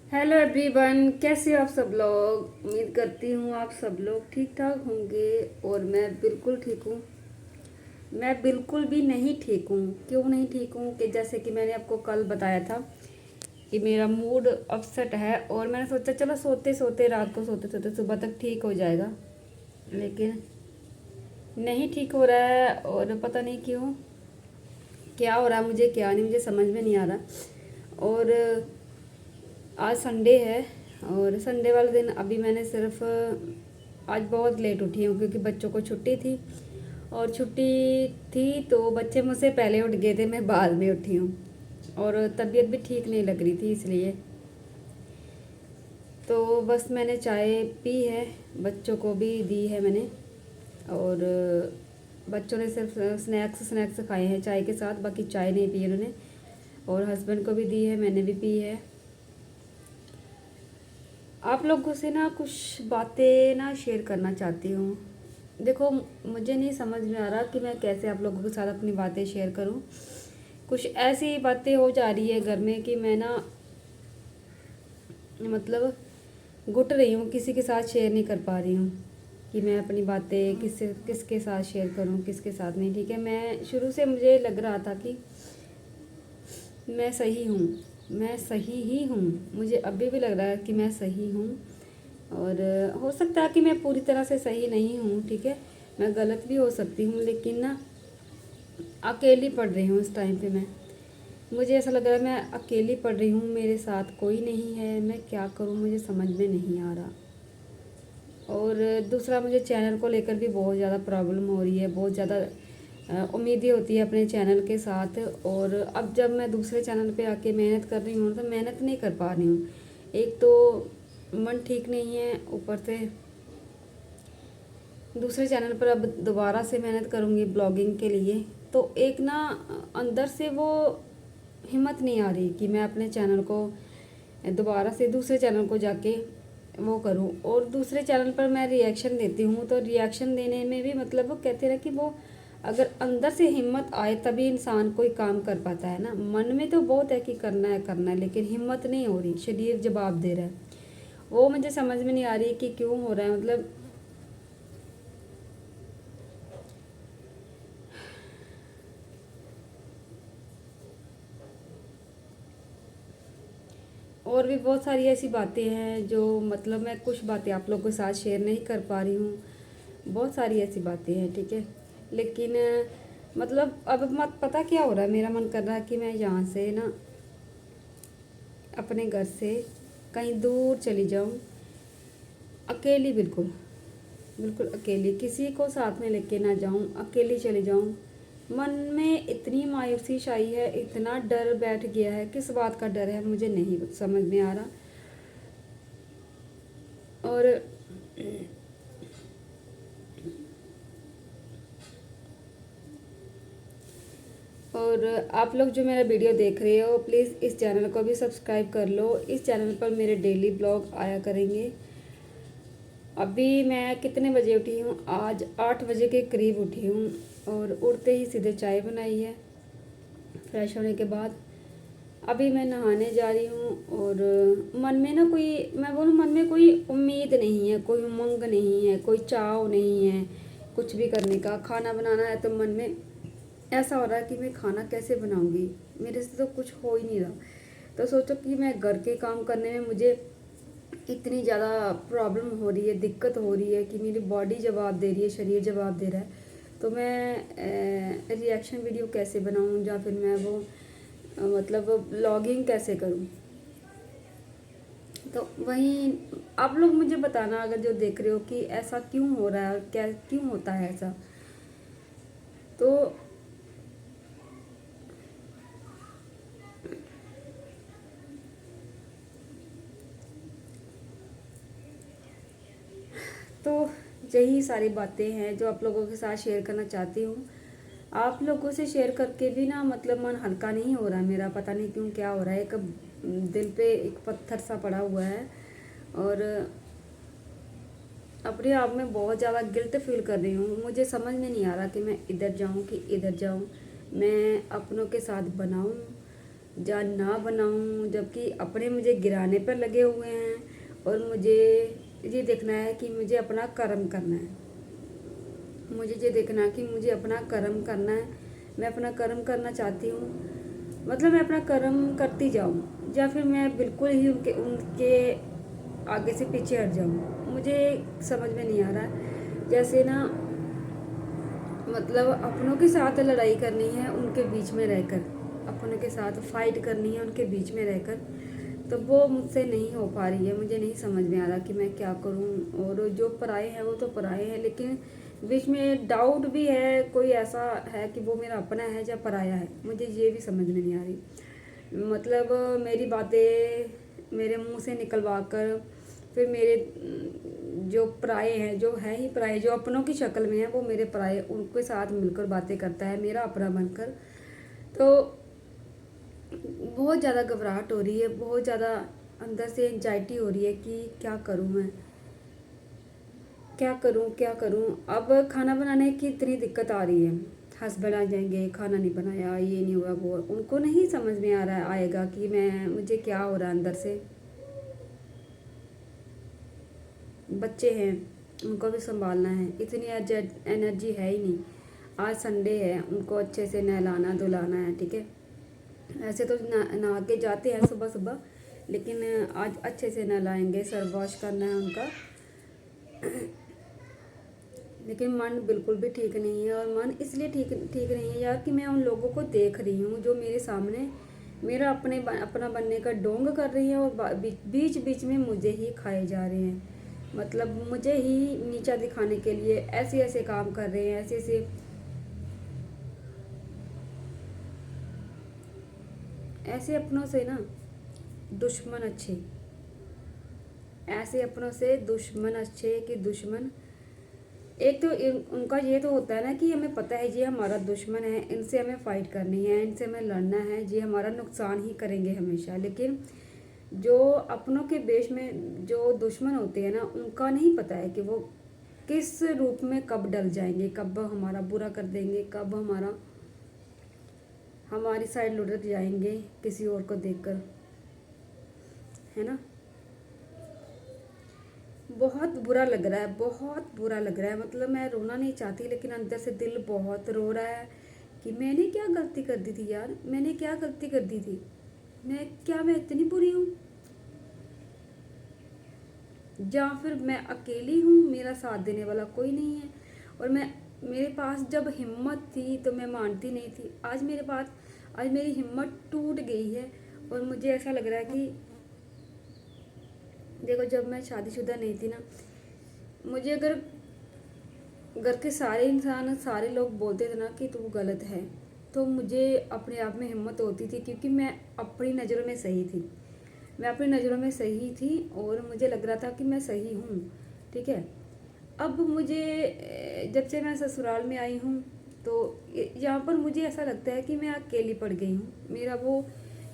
Hello everyone, कैसे हो आप सब लोग। उम्मीद करती हूँ आप सब लोग ठीक ठाक होंगे और मैं बिल्कुल ठीक हूँ। मैं बिल्कुल भी नहीं ठीक हूँ। क्यों नहीं ठीक हूँ कि जैसे कि मैंने आपको कल बताया था कि मेरा मूड अपसेट है और मैंने सोचा चलो सोते सोते रात को सोते सोते सुबह तक ठीक हो जाएगा, लेकिन नहीं ठीक हो रहा है। और पता नहीं क्यों, क्या हो रहा है मुझे क्या नहीं, मुझे समझ में नहीं आ रहा। और आज संडे है और संडे वाले दिन अभी मैंने सिर्फ आज बहुत लेट उठी हूँ क्योंकि बच्चों को छुट्टी थी और छुट्टी थी तो बच्चे मुझसे पहले उठ गए थे, मैं बाद में उठी हूँ और तबीयत भी ठीक नहीं लग रही थी इसलिए। तो बस मैंने चाय पी है, बच्चों को भी दी है मैंने। और बच्चों ने सिर्फ स्नैक्स स्नैक्स खाए हैं चाय के साथ, बाकी चाय नहीं पी उन्होंने। और हस्बैंड को भी दी है, मैंने भी पी है। आप लोगों से ना कुछ बातें ना शेयर करना चाहती हूँ। देखो, मुझे नहीं समझ में आ रहा कि मैं कैसे आप लोगों के साथ अपनी बातें शेयर करूँ। कुछ ऐसी बातें हो जा रही है घर में कि मैं ना मतलब घुट रही हूँ, किसी के साथ शेयर नहीं कर पा रही हूँ कि मैं अपनी बातें किसके साथ शेयर करूँ किसके साथ नहीं। ठीक है, मैं शुरू से मुझे लग रहा था कि मैं सही हूँ, मैं सही ही हूँ। मुझे अभी भी लग रहा है कि मैं सही हूँ और हो सकता है कि मैं पूरी तरह से सही नहीं हूँ। ठीक है, मैं गलत भी हो सकती हूँ, लेकिन ना अकेली पड़ रही हूँ इस टाइम पे। मुझे ऐसा लग रहा है मैं अकेली पड़ रही हूँ, मेरे साथ कोई नहीं है। मैं क्या करूँ मुझे समझ में नहीं आ रहा। और दूसरा, मुझे चैनल को लेकर भी बहुत ज़्यादा प्रॉब्लम हो रही है, बहुत ज़्यादा उम्मीदें होती है अपने चैनल के साथ। और अब जब मैं दूसरे चैनल पे आके मेहनत कर रही हूँ तो मेहनत नहीं कर पा रही हूँ। एक तो मन ठीक नहीं है, ऊपर से दूसरे चैनल पर अब दोबारा से मेहनत करूँगी ब्लॉगिंग के लिए, तो एक ना अंदर से वो हिम्मत नहीं आ रही कि मैं अपने चैनल को दोबारा से दूसरे चैनल को जाके वो करूँ। और दूसरे चैनल पर मैं रिएक्शन देती हूँ तो रिएक्शन देने में भी मतलब वो कहते हैं कि वो अगर अंदर से हिम्मत आए तभी इंसान कोई काम कर पाता है ना। मन में तो बहुत है कि करना है, लेकिन हिम्मत नहीं हो रही, शरीर जवाब दे रहा है। वो मुझे समझ में नहीं आ रही कि क्यों हो रहा है। मतलब और भी बहुत सारी ऐसी बातें हैं जो मतलब मैं कुछ बातें आप लोगों के साथ शेयर नहीं कर पा रही हूँ। बहुत सारी ऐसी बातें हैं, ठीक है, लेकिन मतलब अब मत पता क्या हो रहा है, मेरा मन कर रहा है कि मैं यहाँ से ना अपने घर से कहीं दूर चली जाऊँ, अकेली, बिल्कुल बिल्कुल अकेली, किसी को साथ में लेके ना जाऊँ, अकेली चली जाऊँ। मन में इतनी मायूसी छाई है, इतना डर बैठ गया है। किस बात का डर है मुझे नहीं समझ में आ रहा। और और आप लोग जो मेरा वीडियो देख रहे हो प्लीज़ इस चैनल को भी सब्सक्राइब कर लो। इस चैनल पर मेरे डेली ब्लॉग आया करेंगे। अभी मैं कितने बजे उठी हूँ, आज 8 बजे के करीब उठी हूँ और उठते ही सीधे चाय बनाई है फ्रेश होने के बाद। अभी मैं नहाने जा रही हूँ और मन में ना कोई, मैं बोलूँ मन में कोई उम्मीद नहीं है, कोई उमंग नहीं है, कोई चाव नहीं है कुछ भी करने का। खाना बनाना है तो मन में ऐसा हो रहा है कि मैं खाना कैसे बनाऊंगी, मेरे से तो कुछ हो ही नहीं रहा। तो सोचो कि मैं घर के काम करने में मुझे इतनी ज़्यादा प्रॉब्लम हो रही है, दिक्कत हो रही है कि मेरी बॉडी जवाब दे रही है, शरीर जवाब दे रहा है। तो मैं रिएक्शन वीडियो कैसे बनाऊं या फिर मैं वो मतलब ब्लॉगिंग कैसे करूं। तो वहीं आप लोग मुझे बताना अगर जो देख रहे हो कि ऐसा क्यों हो रहा है और क्या क्यों होता है ऐसा। तो तो यही सारी बातें हैं जो आप लोगों के साथ शेयर करना चाहती हूँ। आप लोगों से शेयर करके भी ना मतलब मन हल्का नहीं हो रहा मेरा, पता नहीं क्यों क्या हो रहा है। एक दिल पे एक पत्थर सा पड़ा हुआ है और अपने आप में बहुत ज़्यादा गिल्ट फील कर रही हूँ। मुझे समझ में नहीं आ रहा कि मैं इधर जाऊँ कि इधर जाऊँ, मैं अपनों के साथ बनाऊँ या ना बनाऊं, जबकि अपने मुझे गिराने पर लगे हुए हैं और मुझे ये देखना है कि मुझे अपना कर्म करना है। मुझे ये देखना है कि मुझे अपना कर्म करना है। मैं अपना कर्म करना चाहती हूँ, मतलब मैं अपना कर्म करती जाऊँ या फिर मैं बिल्कुल ही उनके उनके आगे से पीछे हट जाऊँ। मुझे समझ में नहीं आ रहा है। जैसे ना, मतलब अपनों के साथ लड़ाई करनी है उनके बीच में रहकर, अपनों के साथ फाइट करनी है उनके बीच में रहकर, तो वो मुझसे नहीं हो पा रही है। मुझे नहीं समझ में आ रहा कि मैं क्या करूं। और जो पराए हैं वो तो पराए हैं, लेकिन बीच में डाउट भी है, कोई ऐसा है कि वो मेरा अपना है या पराया है, मुझे ये भी समझ में नहीं आ रही। मतलब मेरी बातें मेरे मुंह से निकलवा कर फिर मेरे जो पराए हैं, जो है ही पराए, जो अपनों की शक्ल में है वो मेरे पराए, उनके साथ मिलकर बातें करता है मेरा अपना बनकर। तो बहुत ज़्यादा घबराहट हो रही है, बहुत ज़्यादा अंदर से एंजाइटी हो रही है कि क्या करूँ मैं, क्या करूँ क्या करूँ। अब खाना बनाने की इतनी दिक्कत आ रही है, हस्बैंड आ जाएंगे, खाना नहीं बनाया, ये नहीं हुआ वो, उनको नहीं समझ में आ रहा है आएगा कि मैं मुझे क्या हो रहा है अंदर से। बच्चे हैं, उनको भी संभालना है, इतनी एनर्जी है ही नहीं। आज संडे है, उनको अच्छे से नहलाना धुलाना है, ठीक है। ऐसे तो नहा के जाते हैं सुबह सुबह, लेकिन आज अच्छे से नहलाएंगे, सर वॉश करना है उनका। लेकिन मन बिल्कुल भी ठीक नहीं है। और मन इसलिए ठीक ठीक नहीं है यार कि मैं उन लोगों को देख रही हूँ जो मेरे सामने मेरा अपना बनने का ढोंग कर रही है, और बीच बीच में मुझे ही खाए जा रहे हैं। मतलब मुझे ही नीचा दिखाने के लिए ऐसे ऐसे काम कर रहे हैं, ऐसे ऐसे ऐसे अपनों से ना दुश्मन अच्छे, ऐसे अपनों से दुश्मन अच्छे कि दुश्मन। एक तो उनका ये तो होता है ना कि हमें पता है ये हमारा दुश्मन है, इनसे हमें फाइट करनी है, इनसे हमें लड़ना है, ये हमारा नुकसान ही करेंगे हमेशा। लेकिन जो अपनों के बेश में जो दुश्मन होते हैं ना, उनका नहीं पता है कि वो किस रूप में कब डल जाएंगे, कब हमारा बुरा कर देंगे, कब हमारी साइड लुढ़क जाएंगे किसी और को देखकर, है ना। बहुत बुरा लग रहा है, बहुत बुरा लग रहा है। मतलब मैं रोना नहीं चाहती, लेकिन अंदर से दिल बहुत रो रहा है कि मैंने क्या गलती कर दी थी यार, मैंने क्या गलती कर दी थी। मैं इतनी बुरी हूँ, या फिर मैं अकेली हूँ, मेरा साथ देने वाला कोई नहीं है। और मेरे पास जब हिम्मत थी तो मैं मानती नहीं थी। आज मेरी हिम्मत टूट गई है। और मुझे ऐसा लग रहा है कि देखो, जब मैं शादीशुदा नहीं थी ना, मुझे अगर घर के सारे इंसान, सारे लोग बोलते थे ना कि तू गलत है, तो मुझे अपने आप में हिम्मत होती थी, क्योंकि मैं अपनी नज़रों में सही थी। मैं अपनी नज़रों में सही थी और मुझे लग रहा था कि मैं सही हूँ, ठीक है। अब मुझे जब से मैं ससुराल में आई हूँ, तो यहाँ पर मुझे ऐसा लगता है कि मैं अकेली पड़ गई हूँ। मेरा वो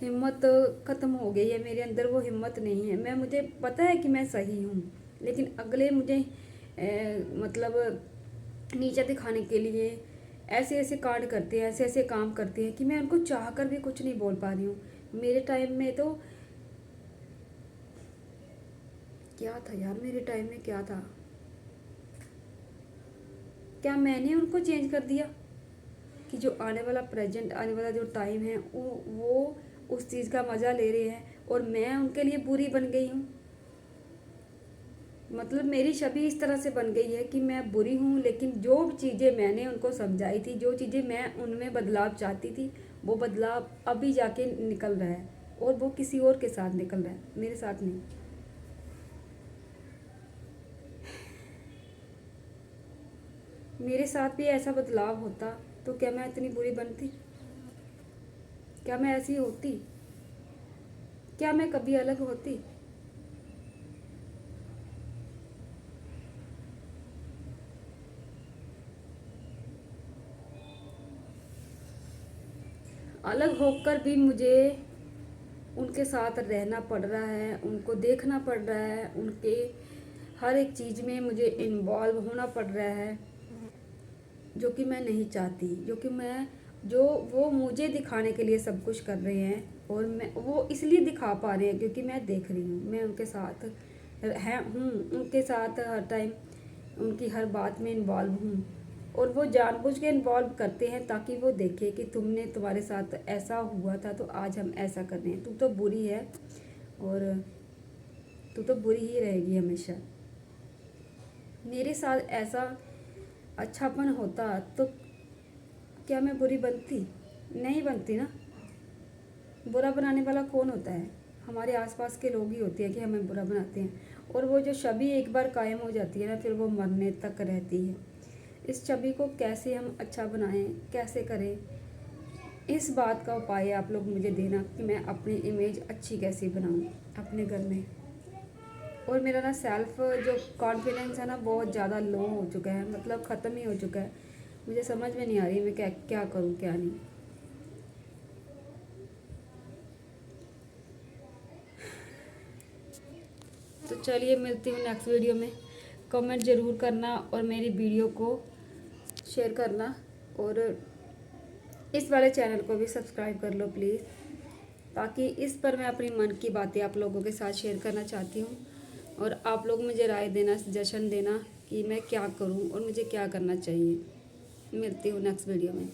हिम्मत ख़त्म हो गई है, मेरे अंदर वो हिम्मत नहीं है। मुझे पता है कि मैं सही हूँ, लेकिन अगले मुझे मतलब नीचा दिखाने के लिए ऐसे ऐसे कांड करते हैं, ऐसे ऐसे काम करते हैं कि मैं उनको चाह कर भी कुछ नहीं बोल पा रही हूँ। मेरे टाइम में तो क्या था यार, मेरे टाइम में क्या था, क्या मैंने उनको चेंज कर दिया कि जो आने वाला प्रेजेंट, आने वाला जो टाइम है वो उस चीज़ का मज़ा ले रहे हैं और मैं उनके लिए बुरी बन गई हूँ। मतलब मेरी छवि इस तरह से बन गई है कि मैं बुरी हूँ, लेकिन जो चीज़ें मैंने उनको समझाई थी, जो चीज़ें मैं उनमें बदलाव चाहती थी, वो बदलाव अभी जाके निकल रहा है, और वो किसी और के साथ निकल रहा है, मेरे साथ नहीं। मेरे साथ भी ऐसा बदलाव होता तो क्या मैं इतनी बुरी बनती, क्या मैं ऐसी होती, क्या मैं कभी अलग होती। अलग होकर भी मुझे उनके साथ रहना पड़ रहा है, उनको देखना पड़ रहा है, उनके हर एक चीज़ में मुझे इन्वॉल्व होना पड़ रहा है, जो कि मैं नहीं चाहती, जो वो मुझे दिखाने के लिए सब कुछ कर रहे हैं। और मैं वो इसलिए दिखा पा रहे हैं क्योंकि मैं देख रही हूँ, मैं उनके साथ उनके साथ हर टाइम उनकी हर बात में इन्वॉल्व हूँ। और वो जानबूझ के इन्वॉल्व करते हैं ताकि वो देखे कि तुम्हारे साथ ऐसा हुआ था तो आज हम ऐसा कर रहे हैं, तू तो बुरी है और तू तो बुरी ही रहेगी हमेशा। मेरे साथ ऐसा अच्छापन होता तो क्या मैं बुरी बनती? नहीं बनती ना। बुरा बनाने वाला कौन होता है? हमारे आसपास के लोग ही होते हैं कि हमें बुरा बनाते हैं। और वो जो छवि एक बार कायम हो जाती है ना, फिर वो मरने तक रहती है। इस छवि को कैसे हम अच्छा बनाएं, कैसे करें, इस बात का उपाय आप लोग मुझे देना कि मैं अपनी इमेज अच्छी कैसे बनाऊं अपने घर में। और मेरा ना सेल्फ जो कॉन्फिडेंस है ना, बहुत ज़्यादा लो हो चुका है, मतलब ख़त्म ही हो चुका है। मुझे समझ में नहीं आ रही मैं क्या क्या करूं क्या नहीं। तो चलिए मिलती हूँ नेक्स्ट वीडियो में। कमेंट ज़रूर करना और मेरी वीडियो को शेयर करना, और इस वाले चैनल को भी सब्सक्राइब कर लो प्लीज़, ताकि इस पर मैं अपनी मन की बातें आप लोगों के साथ शेयर करना चाहती हूँ। और आप लोग मुझे राय देना, सजेशन देना कि मैं क्या करूँ और मुझे क्या करना चाहिए। मिलती हूँ नेक्स्ट वीडियो में।